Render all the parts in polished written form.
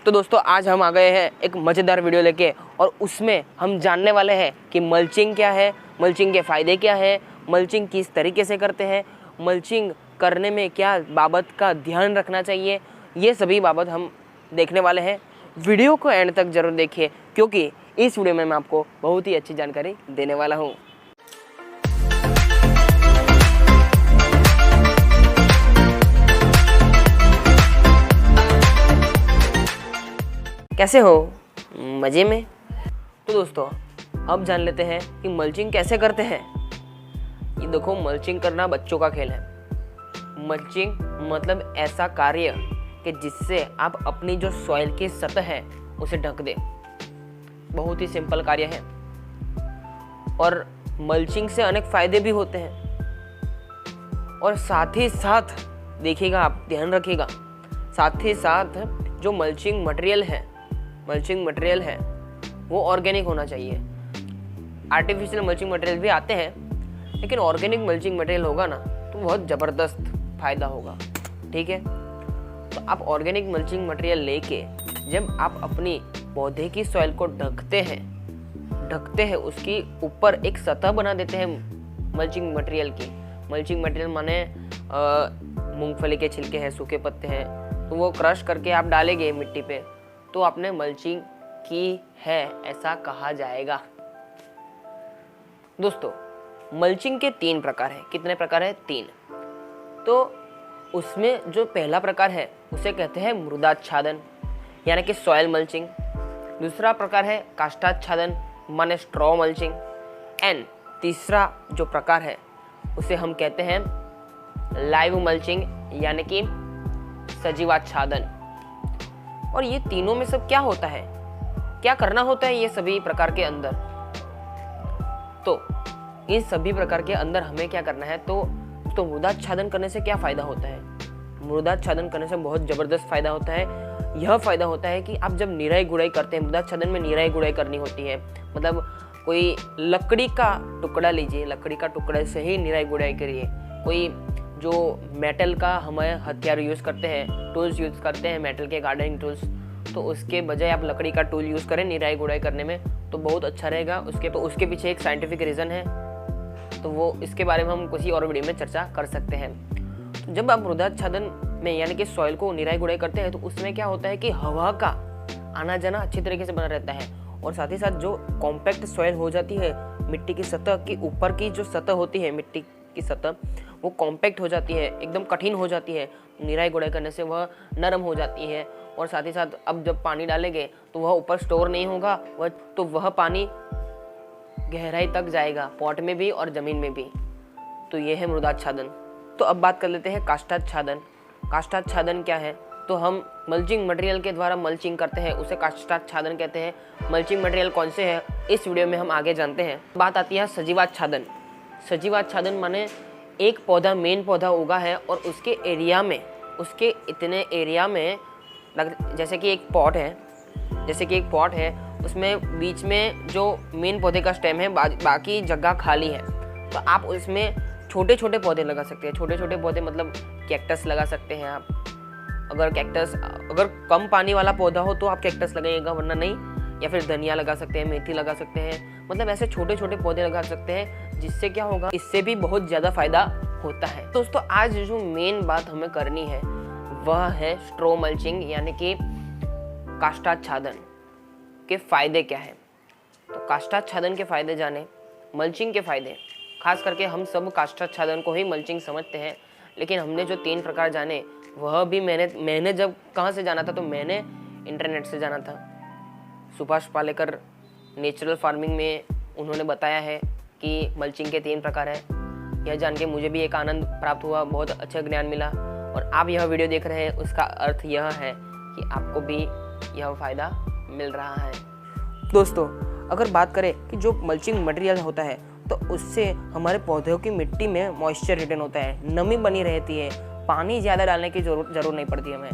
तो दोस्तों आज हम आ गए हैं एक मज़ेदार वीडियो लेके और उसमें हम जानने वाले हैं कि मल्चिंग क्या है, मल्चिंग के फ़ायदे क्या है, मल्चिंग किस तरीके से करते हैं, मल्चिंग करने में क्या बाबत का ध्यान रखना चाहिए, ये सभी बाबत हम देखने वाले हैं। वीडियो को एंड तक ज़रूर देखिए क्योंकि इस वीडियो में मैं आपको बहुत ही अच्छी जानकारी देने वाला हूँ। कैसे हो? मज़े में? तो दोस्तों अब जान लेते हैं कि मल्चिंग कैसे करते हैं। ये देखो, मल्चिंग करना बच्चों का खेल है। मल्चिंग मतलब ऐसा कार्य कि जिससे आप अपनी जो सॉइल की सतह है उसे ढक दे। बहुत ही सिंपल कार्य है और मल्चिंग से अनेक फायदे भी होते हैं। और साथ ही साथ देखिएगा, आप ध्यान रखिएगा, साथ ही साथ जो मल्चिंग मटेरियल है वो ऑर्गेनिक होना चाहिए। आर्टिफिशियल मल्चिंग मटेरियल भी आते हैं लेकिन ऑर्गेनिक मल्चिंग मटेरियल होगा ना तो बहुत ज़बरदस्त फायदा होगा। ठीक है, तो आप ऑर्गेनिक मल्चिंग मटेरियल लेके जब आप अपनी पौधे की सॉइल को ढकते हैं उसकी ऊपर एक सतह बना देते हैं मल्चिंग मटेरियल की। मल्चिंग मटेरियल माने मूंगफली के छिलके हैं, सूखे पत्ते हैं, तो वो क्रश करके आप डालेंगे मिट्टी पे तो आपने मल्चिंग की है ऐसा कहा जाएगा। दोस्तों मल्चिंग के 3 प्रकार हैं। कितने प्रकार है? 3। तो उसमें जो पहला प्रकार है उसे कहते हैं मृदाच्छादन यानी कि सॉइल मल्चिंग। दूसरा प्रकार है काष्ठाच्छादन माने स्ट्रॉ मल्चिंग। एंड तीसरा जो प्रकार है उसे हम कहते हैं लाइव मल्चिंग यानी कि सजीवाच्छादन। और ये तीनों में सब क्या होता है, क्या करना होता है ये सभी प्रकार के अंदर? तो इन सभी प्रकार के अंदर हमें क्या करना है? तो मृदाच्छादन करने से क्या फायदा होता है? मृदाच्छादन करने से बहुत जबरदस्त फायदा होता है। यह फायदा होता है कि आप जब निराई गुड़ाई करते हैं, मृदाच्छादन में निराई गुड़ाई करनी होती है। मतलब कोई लकड़ी का टुकड़ा लीजिए, लकड़ी का टुकड़े से ही निराई गुड़ाई करिए। कोई जो मेटल का हमें हथियार यूज़ करते हैं, टूल्स यूज़ करते हैं, मेटल के गार्डनिंग टूल्स, तो उसके बजाय आप लकड़ी का टूल यूज़ करें निराई गुड़ाई करने में तो बहुत अच्छा रहेगा। उसके पीछे एक साइंटिफिक रीज़न है, तो वो इसके बारे में हम किसी और वीडियो में चर्चा कर सकते हैं। तो जब आप मृदाच्छादन में यानी कि सॉइल को निराई गुड़ाई करते हैं तो उसमें क्या होता है कि हवा का आना जाना अच्छी तरीके से बना रहता है और साथ ही साथ जो कॉम्पैक्ट सॉइल हो जाती है, मिट्टी की सतह की ऊपर की जो सतह होती है, मिट्टी की सतह वो कॉम्पैक्ट हो जाती है, एकदम कठिन हो जाती है। निराई गुड़ाई करने से वह नरम हो जाती है और साथ ही साथ अब जब पानी डालेंगे तो वह ऊपर स्टोर नहीं होगा, वह पानी गहराई तक जाएगा, पॉट में भी और ज़मीन में भी। तो ये है मृदाच्छादन। तो अब बात कर लेते हैं काष्ठाच्छादन। काष्ठाच्छादन क्या है? तो हम मल्चिंग मटेरियल के द्वारा मल्चिंग करते हैं, उसे काष्ठाच्छादन कहते हैं। मल्चिंग मटेरियल कौन से हैं इस वीडियो में हम आगे जानते हैं। बात आती है सजीवाच्छादन। सजीवाच्छादन माने एक पौधा, मेन पौधा उगा है और उसके इतने एरिया में जैसे कि एक पॉट है, उसमें बीच में जो मेन पौधे का स्टेम है, बाकी जगह खाली है, तो आप उसमें छोटे छोटे पौधे लगा सकते हैं। छोटे छोटे पौधे मतलब कैक्टस लगा सकते हैं आप। अगर कम पानी वाला पौधा हो तो आप कैक्टस लगाइएगा, वरना नहीं। या फिर धनिया लगा सकते हैं, मेथी लगा सकते हैं, मतलब ऐसे छोटे छोटे पौधे लगा सकते हैं जिससे क्या होगा, इससे भी बहुत ज़्यादा फायदा होता है। दोस्तों आज जो मेन बात हमें करनी है वह है स्ट्रॉ मल्चिंग यानी कि काष्ठाच्छादन के फायदे क्या है। तो काष्ठाच्छादन के फायदे जाने, मल्चिंग के फायदे। खास करके हम सब काष्ठाच्छादन को ही मल्चिंग समझते हैं, लेकिन हमने जो 3 प्रकार जाने वह भी मैंने जब कहाँ से जाना था, तो मैंने इंटरनेट से जाना था। सुभाष पालेकर नेचुरल फार्मिंग में उन्होंने बताया है कि मल्चिंग के 3 प्रकार हैं। यह जान के मुझे भी एक आनंद प्राप्त हुआ, बहुत अच्छा ज्ञान मिला। और आप यह वीडियो देख रहे हैं उसका अर्थ यह है कि आपको भी यह फ़ायदा मिल रहा है। दोस्तों अगर बात करें कि जो मल्चिंग मटेरियल होता है तो उससे हमारे पौधों की मिट्टी में मॉइस्चर रिटेन होता है, नमी बनी रहती है, पानी ज़्यादा डालने की जरूरत नहीं पड़ती हमें।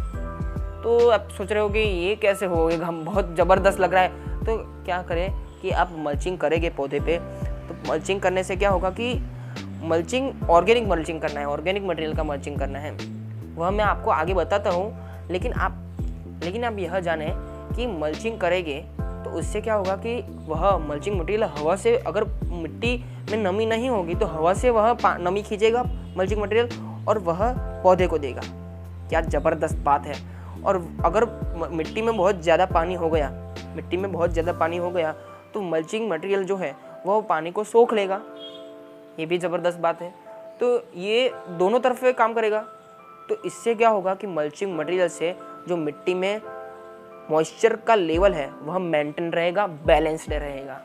तो आप सोच रहे हो कि ये कैसे होगा, हम बहुत ज़बरदस्त लग रहा है। तो क्या करें कि आप मल्चिंग करेंगे पौधे पे, तो मल्चिंग करने से क्या होगा कि ऑर्गेनिक मल्चिंग करना है, ऑर्गेनिक मटेरियल का मल्चिंग करना है। वह मैं आपको आगे बताता हूँ, लेकिन आप लेकिन आप यह जाने कि मल्चिंग करेंगे तो उससे क्या होगा कि वह मल्चिंग मटेरियल हवा से, अगर मिट्टी में नमी नहीं होगी तो हवा से वह नमी खींचेगा मल्चिंग मटेरियल और वह पौधे को देगा। क्या ज़बरदस्त बात है। और अगर मिट्टी में बहुत ज़्यादा पानी हो गया तो मल्चिंग मटेरियल जो है वह पानी को सोख लेगा। ये भी ज़बरदस्त बात है। तो ये दोनों तरफ से काम करेगा। तो इससे क्या होगा कि मल्चिंग मटेरियल से जो मिट्टी में मॉइस्चर का लेवल है वह मेंटेन रहेगा, बैलेंस्ड रहेगा।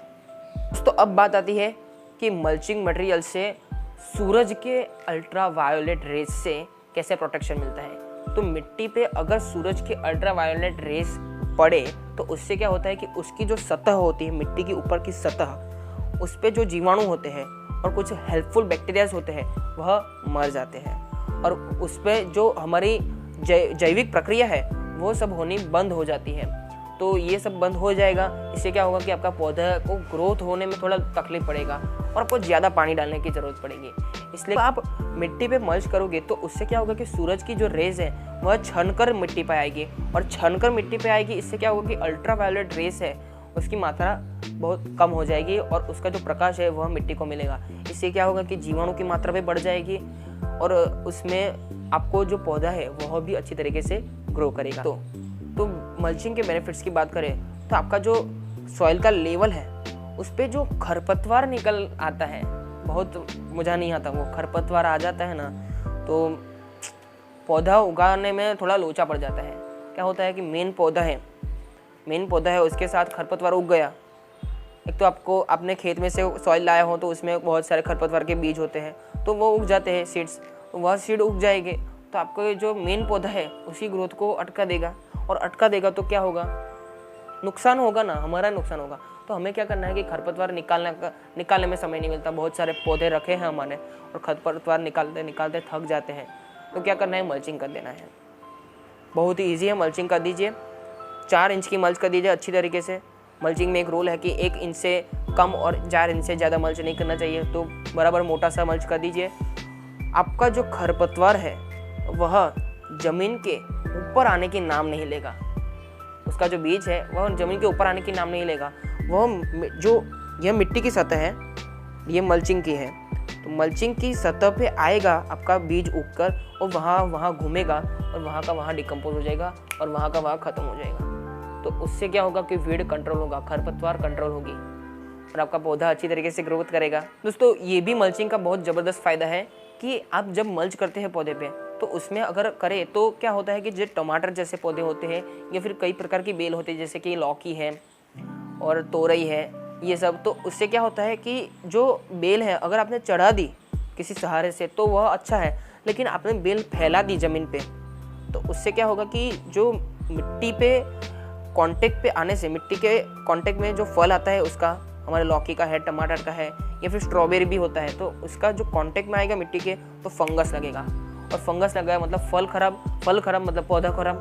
तो अब बात आती है कि मल्चिंग मटेरियल से सूरज के अल्ट्रावायोलेट रेज से कैसे प्रोटेक्शन मिलता है। तो मिट्टी पे अगर सूरज के अल्ट्रावायोलेट रेज पड़े तो उससे क्या होता है कि उसकी जो सतह होती है, मिट्टी की ऊपर की सतह, उस पे जो जीवाणु होते हैं और कुछ हेल्पफुल बैक्टीरियाज होते हैं वह मर जाते हैं और उस पे जो हमारी जैविक प्रक्रिया है वो सब होनी बंद हो जाती है। तो ये सब बंद हो जाएगा। इससे क्या होगा कि आपका पौधा को ग्रोथ होने में थोड़ा तकलीफ पड़ेगा और आपको ज़्यादा पानी डालने की ज़रूरत पड़ेगी। इसलिए आप मिट्टी पे मल्च करोगे तो उससे क्या होगा कि सूरज की जो रेज है वह छनकर मिट्टी पे आएगी और छनकर मिट्टी पे आएगी। इससे क्या होगा कि अल्ट्रावायोलेट रेज है उसकी मात्रा बहुत कम हो जाएगी और उसका जो प्रकाश है वह मिट्टी को मिलेगा। इससे क्या होगा कि जीवाणु की मात्रा भी बढ़ जाएगी और उसमें आपको जो पौधा है वह भी अच्छी तरीके से ग्रो करेगा। तो मल्चिंग के बेनिफिट्स की बात करें तो आपका जो सॉइल का लेवल है उस पर जो खरपतवार निकल आता है, बहुत मज़ा नहीं आता, वो खरपतवार आ जाता है ना तो पौधा उगाने में थोड़ा लोचा पड़ जाता है। क्या होता है कि मेन पौधा है उसके साथ खरपतवार उग गया। एक तो आपको अपने खेत में से सॉइल लाया हो तो उसमें बहुत सारे खरपतवार के बीज होते हैं तो वो उग जाते हैं सीड्स, तो वह सीड उग जाएंगे तो आपको जो मेन पौधा है उसी ग्रोथ को अटका देगा और अटका देगा तो क्या होगा, नुकसान होगा ना, हमारा नुकसान होगा। तो हमें क्या करना है कि खरपतवार निकालने में समय नहीं मिलता। बहुत सारे पौधे रखे हैं हमने और खरपतवार निकालते थक जाते हैं। तो क्या करना है, मल्चिंग कर देना है। बहुत ही ईजी है, मल्चिंग कर दीजिए। 4 इंच की मल्च कर दीजिए अच्छी तरीके से। मल्चिंग में एक रूल है कि 1 इंच से कम और 4 इंच से ज़्यादा मल्च नहीं करना चाहिए, तो बराबर मोटा सा मल्च कर दीजिए। आपका जो खरपतवार है वह ज़मीन के ऊपर आने की नाम नहीं लेगा। उसका जो बीज है वह ज़मीन के ऊपर आने की नाम नहीं लेगा। वह जो यह मिट्टी की सतह है, ये मल्चिंग की है, तो मल्चिंग की सतह पे आएगा आपका बीज उगकर और वहाँ घूमेगा और वहाँ का वहाँ डिकम्पोज हो जाएगा और वहाँ का वहाँ ख़त्म हो जाएगा। तो उससे क्या होगा कि वीड कंट्रोल होगा, खरपतवार कंट्रोल होगी और आपका पौधा अच्छी तरीके से ग्रोथ करेगा। दोस्तों ये भी मल्चिंग का बहुत ज़बरदस्त फ़ायदा है कि आप जब मल्च करते हैं पौधे पे तो उसमें अगर करें तो क्या होता है कि जो टमाटर जैसे पौधे होते हैं या फिर कई प्रकार की बेल होती है जैसे कि लौकी है और तोरई है, ये सब, तो उससे क्या होता है कि जो बेल है अगर आपने चढ़ा दी किसी सहारे से तो वह अच्छा है, लेकिन आपने बेल फैला दी ज़मीन पे तो उससे क्या होगा कि जो मिट्टी पे कांटेक्ट पे आने से, मिट्टी के कांटेक्ट में जो फल आता है उसका, हमारे लौकी का है, टमाटर का है या फिर स्ट्रॉबेरी भी होता है, तो उसका जो कांटेक्ट में आएगा मिट्टी के तो फंगस लगेगा और फंगस लगा मतलब फल खराब मतलब पौधा खराब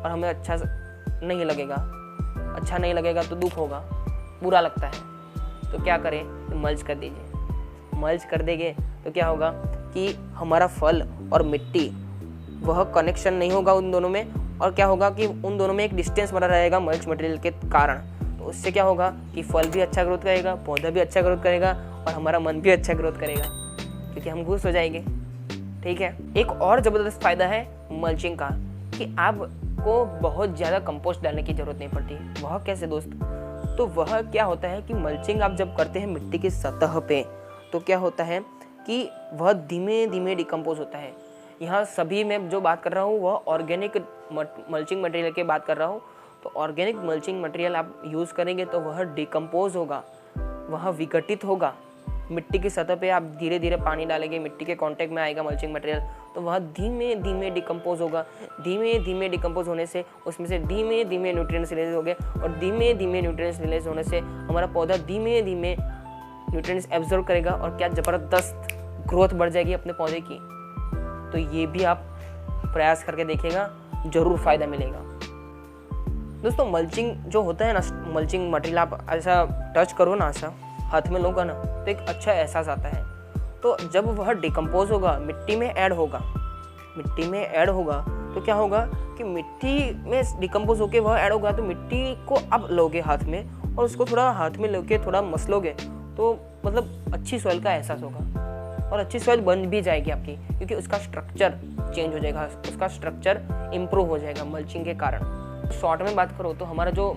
और हमें अच्छा नहीं लगेगा तो दुख होगा, बुरा लगता है। तो क्या करें, तो मल्च कर दीजिए। मल्च कर देंगे तो क्या होगा कि हमारा फल और मिट्टी वह कनेक्शन नहीं होगा उन दोनों में, और क्या होगा कि उन दोनों में एक डिस्टेंस बना रहेगा मल्च मटेरियल के कारण। तो उससे क्या होगा कि फल भी अच्छा ग्रोथ करेगा, पौधा भी अच्छा ग्रोथ करेगा और हमारा मन भी अच्छा ग्रोथ करेगा क्योंकि हम खुश हो जाएंगे। ठीक है। एक और ज़बरदस्त फ़ायदा है मल्चिंग का कि आपको बहुत ज़्यादा कंपोस्ट डालने की ज़रूरत नहीं पड़ती। वह कैसे दोस्त? तो वह क्या होता है कि मल्चिंग आप जब करते हैं मिट्टी की सतह पे तो क्या होता है कि वह धीमे धीमे डिकम्पोज होता है। यहाँ सभी मैं जो बात कर रहा हूँ वह ऑर्गेनिक मल्चिंग मटेरियल की बात कर रहा हूँ। तो ऑर्गेनिक मल्चिंग मटेरियल आप यूज़ करेंगे तो वह डिकम्पोज होगा, वह विघटित होगा। मिट्टी की सतह पे आप धीरे धीरे पानी डालेंगे, मिट्टी के कांटेक्ट में आएगा मल्चिंग मटेरियल तो वह धीमे धीमे डिकम्पोज होगा। धीमे धीमे डिकम्पोज होने से उसमें से धीमे धीमे न्यूट्रिएंट्स रिलीज होंगे और धीमे धीमे न्यूट्रिएंट्स रिलीज होने से हमारा पौधा धीमे धीमे न्यूट्रिएंट्स एब्जॉर्ब करेगा और क्या ज़बरदस्त ग्रोथ बढ़ जाएगी अपने पौधे की। तो ये भी आप प्रयास करके देखिएगा, ज़रूर फ़ायदा मिलेगा। दोस्तों मल्चिंग जो होता है ना, मल्चिंग मटेरियल आप ऐसा टच करो ना, ऐसा हाथ में लोगा ना तो एक अच्छा एहसास आता है। तो जब वह डिकम्पोज होगा, मिट्टी में ऐड होगा तो क्या होगा कि मिट्टी में डिकम्पोज होके वह ऐड होगा, तो मिट्टी को आप लोगे हाथ में और उसको थोड़ा हाथ में लेके थोड़ा मसलोगे तो मतलब अच्छी सॉइल का एहसास होगा और अच्छी सॉइल बन भी जाएगी आपकी, क्योंकि उसका स्ट्रक्चर चेंज हो जाएगा, उसका स्ट्रक्चर इम्प्रूव हो जाएगा मल्चिंग के कारण। शॉर्ट में बात करो तो हमारा जो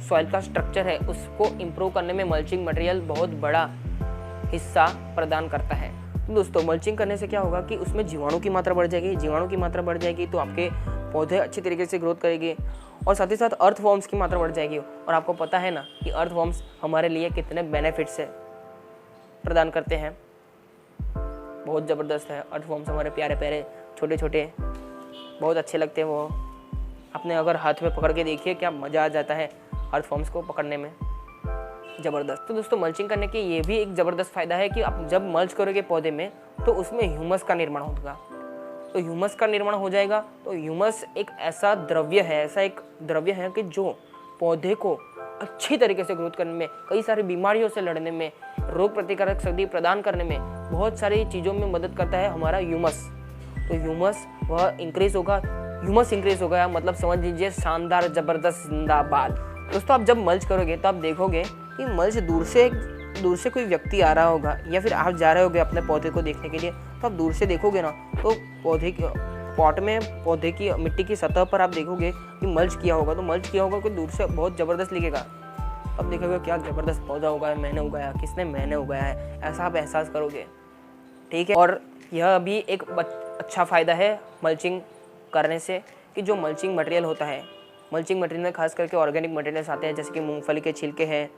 सॉइल का स्ट्रक्चर है उसको इम्प्रूव करने में मल्चिंग मटेरियल बहुत बड़ा हिस्सा प्रदान करता है। तो दोस्तों मल्चिंग करने से क्या होगा कि उसमें जीवाणु की मात्रा बढ़ जाएगी, जीवाणु की मात्रा बढ़ जाएगी तो आपके पौधे अच्छी तरीके से ग्रोथ करेंगे और साथ ही साथ अर्थवॉर्म्स की मात्रा बढ़ जाएगी। और आपको पता है ना कि अर्थवॉर्म्स हमारे लिए कितने बेनिफिट्स है प्रदान करते हैं, बहुत ज़बरदस्त है। अर्थवॉर्म्स हमारे प्यारे प्यारे छोटे छोटे बहुत अच्छे लगते हैं, वो अपने अगर हाथ में पकड़ के देखिए क्या मज़ा आ जाता है अर्थवॉर्म्स को पकड़ने में, ज़बरदस्त। तो दोस्तों मल्चिंग करने के ये भी एक ज़बरदस्त फ़ायदा है कि आप जब मल्च करोगे पौधे में तो उसमें ह्यूमस का निर्माण होगा। तो ह्यूमस का निर्माण हो जाएगा तो ह्यूमस एक ऐसा द्रव्य है, ऐसा एक द्रव्य है कि जो पौधे को अच्छी तरीके से ग्रोथ करने में, कई सारी बीमारियों से लड़ने में, रोग प्रतिकारक शक्ति प्रदान करने में, बहुत सारी चीज़ों में मदद करता है हमारा ह्यूमस। तो ह्यूमस वह इंक्रीज होगा, ह्यूमस इंक्रीज हो गया मतलब समझ लीजिए शानदार ज़बरदस्त जिंदाबाद। दोस्तों आप जब मल्च करोगे तो आप देखोगे कि मल्च दूर से कोई व्यक्ति आ रहा होगा या फिर आप जा रहे होगे अपने पौधे को देखने के लिए, तो आप दूर से देखोगे ना तो पौधे के पॉट में पौधे की मिट्टी की सतह पर आप देखोगे कि मल्च किया होगा, तो मल्च किया होगा कोई दूर से बहुत ज़बरदस्त दिखेगा। अब देखोगे क्या ज़बरदस्त पौधा उगाया, मैंने उगाया, किसने मैंने उगाया है, ऐसा आप एहसास करोगे, ठीक है। और यह भी एक अच्छा फ़ायदा है मल्चिंग करने से कि जो मल्चिंग मटेरियल होता है, मल्चिंग मटेरियल में खास करके ऑर्गेनिक मटेरियल्स आते हैं जैसे कि मूंगफली के छिलके हैं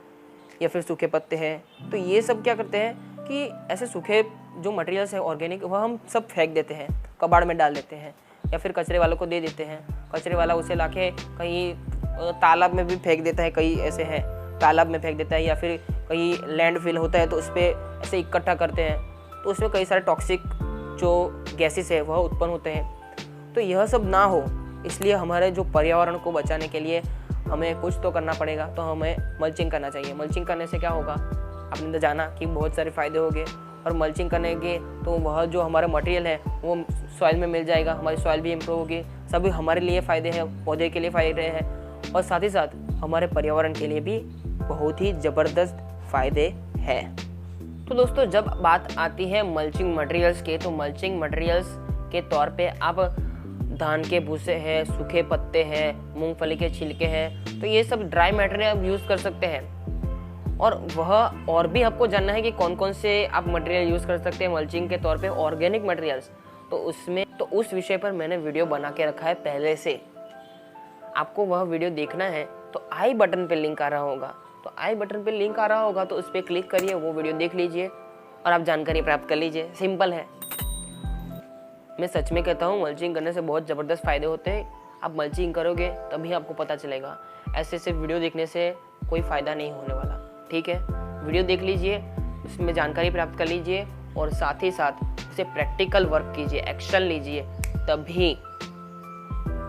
या फिर सूखे पत्ते हैं। तो ये सब क्या करते हैं कि ऐसे सूखे जो मटेरियल्स हैं ऑर्गेनिक वह हम सब फेंक देते हैं, कबाड़ में डाल देते हैं या फिर कचरे वालों को दे देते हैं। कचरे वाला उसे लाके कहीं तालाब में भी फेंक देता है, कई ऐसे हैं तालाब में फेंक देता है या फिर कहीं लैंडफिल होता है तो उस पर ऐसे इकट्ठा करते हैं, तो उसमें कई सारे टॉक्सिक जो गैसेस है वह उत्पन्न होते हैं। तो यह सब ना हो इसलिए हमारे जो पर्यावरण को बचाने के लिए हमें कुछ तो करना पड़ेगा, तो हमें मल्चिंग करना चाहिए। मल्चिंग करने से क्या होगा, आपने तो जाना कि बहुत सारे फ़ायदे होंगे। और मल्चिंग करने के तो वह जो हमारा मटेरियल है वो सॉइल में मिल जाएगा, हमारी सॉइल भी इम्प्रूव होगी, सभी हमारे लिए फ़ायदे हैं, पौधे के लिए फ़ायदे हैं और साथ ही साथ हमारे पर्यावरण के लिए भी बहुत ही ज़बरदस्त फ़ायदे हैं। तो दोस्तों जब बात आती है मल्चिंग मटेरियल्स के, तो मल्चिंग मटेरियल्स के तौर पे आप धान के भूसे हैं, सूखे पत्ते हैं, मूंगफली के छिलके हैं, तो ये सब ड्राई मटेरियल आप यूज़ कर सकते हैं। और भी आपको जानना है कि कौन कौन से आप मटेरियल यूज़ कर सकते हैं मल्चिंग के तौर पे, ऑर्गेनिक मटेरियल्स, तो उस विषय पर मैंने वीडियो बना के रखा है पहले से। आपको वह वीडियो देखना है तो आई बटन पे लिंक आ रहा होगा, तो उस पर क्लिक करिए, वो वीडियो देख लीजिए और आप जानकारी प्राप्त कर लीजिए। सिंपल है, मैं सच में कहता हूँ मल्चिंग करने से बहुत ज़बरदस्त फ़ायदे होते हैं। आप मल्चिंग करोगे तभी आपको पता चलेगा, ऐसे सिर्फ वीडियो देखने से कोई फ़ायदा नहीं होने वाला, ठीक है। वीडियो देख लीजिए, उसमें जानकारी प्राप्त कर लीजिए और साथ ही साथ उसे प्रैक्टिकल वर्क कीजिए, एक्शन लीजिए, तभी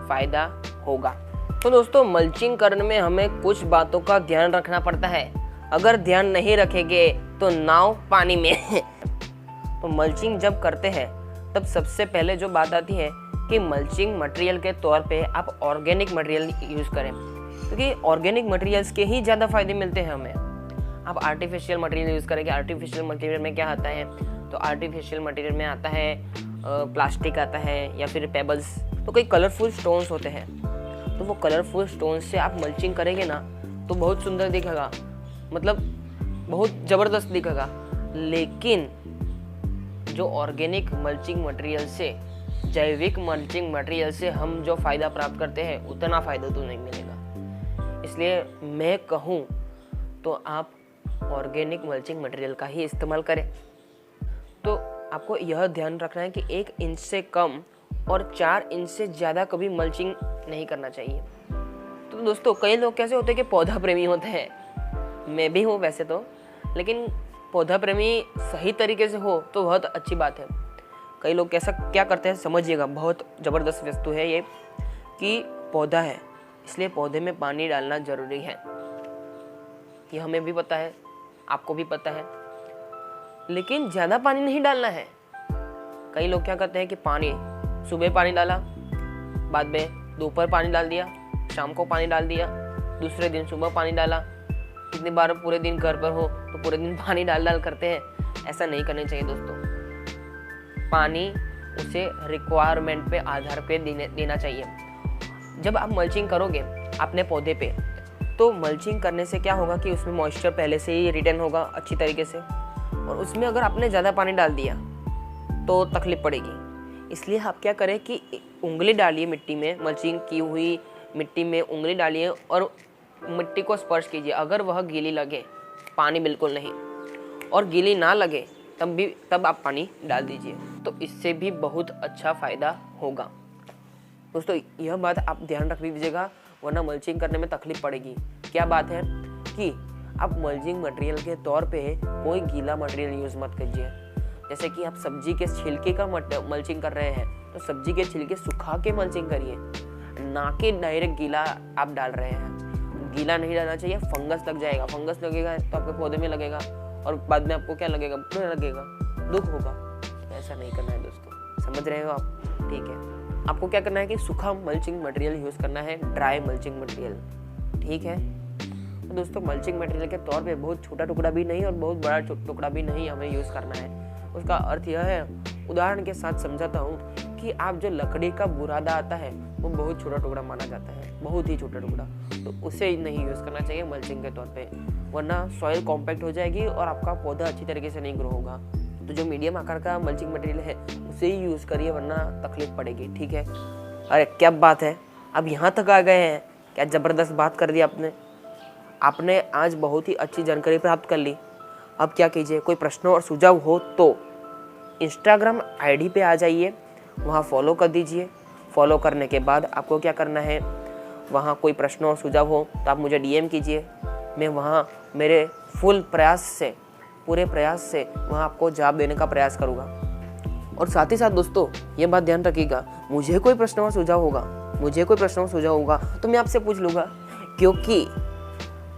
फ़ायदा होगा। तो दोस्तों मल्चिंग करने में हमें कुछ बातों का ध्यान रखना पड़ता है, अगर ध्यान नहीं रखेंगे तो नाव पानी में तो मल्चिंग जब करते हैं तब सबसे पहले जो बात आती है कि मल्चिंग मटेरियल के तौर पे आप ऑर्गेनिक मटेरियल यूज़ करें, क्योंकि ऑर्गेनिक मटेरियल्स के ही ज़्यादा फायदे मिलते हैं हमें। आप आर्टिफिशियल मटेरियल यूज़ करेंगे, आर्टिफिशियल मटेरियल में क्या आता है, तो आर्टिफिशियल मटेरियल में आता है प्लास्टिक आता है या फिर पेबल्स, तो कई कलरफुल स्टोन्स होते हैं। तो वो कलरफुल स्टोन्स से आप मल्चिंग करेंगे ना तो बहुत सुंदर दिखेगा, मतलब बहुत ज़बरदस्त दिखेगा। लेकिन जो ऑर्गेनिक मल्चिंग मटेरियल से, जैविक मल्चिंग मटेरियल से हम जो फ़ायदा प्राप्त करते हैं उतना फ़ायदा तो नहीं मिलेगा। इसलिए मैं कहूँ तो आप ऑर्गेनिक मल्चिंग मटेरियल का ही इस्तेमाल करें। तो आपको यह ध्यान रखना है कि 1 इंच से कम और 4 इंच से ज़्यादा कभी मल्चिंग नहीं करना चाहिए। तो दोस्तों कई लोग कैसे होते हैं कि पौधा प्रेमी होते हैं, मैं भी हूँ वैसे तो, लेकिन पौधा प्रेमी सही तरीके से हो तो बहुत अच्छी बात है। कई लोग कैसा क्या करते हैं समझिएगा, बहुत ज़बरदस्त वस्तु है ये कि पौधा है इसलिए पौधे में पानी डालना ज़रूरी है, ये हमें भी पता है, आपको भी पता है, लेकिन ज़्यादा पानी नहीं डालना है। कई लोग क्या करते हैं कि सुबह पानी डाला, बाद में दोपहर पानी डाल दिया, शाम को पानी डाल दिया, दूसरे दिन सुबह पानी डाला। कितनी बार पूरे दिन घर पर हो तो पूरे दिन पानी डाल करते हैं, ऐसा नहीं करना चाहिए दोस्तों। पानी उसे रिक्वायरमेंट पे आधार पे देना चाहिए। जब आप मल्चिंग करोगे अपने पौधे पे, तो मल्चिंग करने से क्या होगा कि उसमें मॉइस्चर पहले से ही रिटेन होगा अच्छी तरीके से, और उसमें अगर आपने ज़्यादा पानी डाल दिया तो तकलीफ पड़ेगी। इसलिए आप क्या करें कि उंगली डालिए मिट्टी में, मल्चिंग की हुई मिट्टी में उंगली डालिए और मिट्टी को स्पर्श कीजिए। अगर वह गीली लगे, पानी बिल्कुल नहीं, और गीली ना लगे तब आप पानी डाल दीजिए, तो इससे भी बहुत अच्छा फ़ायदा होगा। दोस्तों यह बात आप ध्यान रख लीजिएगा, वरना मल्चिंग करने में तकलीफ पड़ेगी। क्या बात है कि आप मल्चिंग मटेरियल के तौर पे कोई गीला मटेरियल यूज़ मत कीजिए। जैसे कि आप सब्जी के छिलके का मल्चिंग कर रहे हैं, तो सब्जी के छिलके सुखा के मल्चिंग करिए, ना कि डायरेक्ट गीला आप डाल रहे हैं। गीला नहीं डालना चाहिए, फंगस लग जाएगा। फंगस लगेगा तो आपके पौधे में लगेगा और बाद में आपको क्या लगेगा, बुरा लगेगा, दुख होगा। ऐसा नहीं करना है दोस्तों, समझ रहे हो आप? ठीक है, आपको क्या करना है कि सूखा मल्चिंग मटेरियल यूज़ करना है, ड्राई मल्चिंग मटेरियल। ठीक है, तो दोस्तों मल्चिंग मटेरियल के तौर पे बहुत छोटा टुकड़ा भी नहीं और बहुत बड़ा टुकड़ा भी नहीं हमें यूज़ करना है। उसका अर्थ यह है, उदाहरण के साथ समझाता हूँ कि आप जो लकड़ी का बुरादा आता है वो बहुत छोटा टुकड़ा माना जाता है, बहुत ही छोटा टुकड़ा, तो उसे नहीं यूज़ करना चाहिए मल्चिंग के तौर पे, वरना सॉइल कॉम्पैक्ट हो जाएगी और आपका पौधा अच्छी तरीके से नहीं ग्रो होगा। तो जो मीडियम आकार का मल्चिंग मटेरियल है उसे ही यूज़ करिए, वरना तकलीफ पड़ेगी। ठीक है, अरे क्या बात है, अब यहाँ तक आ गए हैं, क्या ज़बरदस्त बात कर दी आपने आज बहुत ही अच्छी जानकारी प्राप्त कर ली। अब क्या कीजिए, कोई प्रश्न और सुझाव हो तो इंस्टाग्राम आईडी पे आ जाइए, वहाँ फॉलो कर दीजिए। फॉलो करने के बाद आपको क्या करना है, वहाँ कोई प्रश्न और सुझाव हो तो आप मुझे डीएम कीजिए, मैं वहाँ मेरे पूरे प्रयास से वहाँ आपको जवाब देने का प्रयास करूँगा। और साथ ही साथ दोस्तों ये बात ध्यान रखिएगा, मुझे कोई प्रश्न और सुझाव होगा तो मैं आपसे पूछ लूँगा, क्योंकि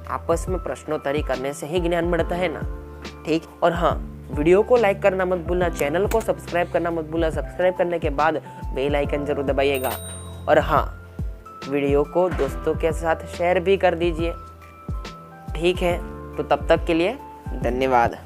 आपस में प्रश्नोत्तरी करने से ही ज्ञान बढ़ता है ना। ठीक, और हाँ, वीडियो को लाइक करना मत भूलना, चैनल को सब्सक्राइब करना मत भूलना। सब्सक्राइब करने के बाद बेल आइकन जरूर दबाइएगा, और हाँ, वीडियो को दोस्तों के साथ शेयर भी कर दीजिए। ठीक है, तो तब तक के लिए धन्यवाद।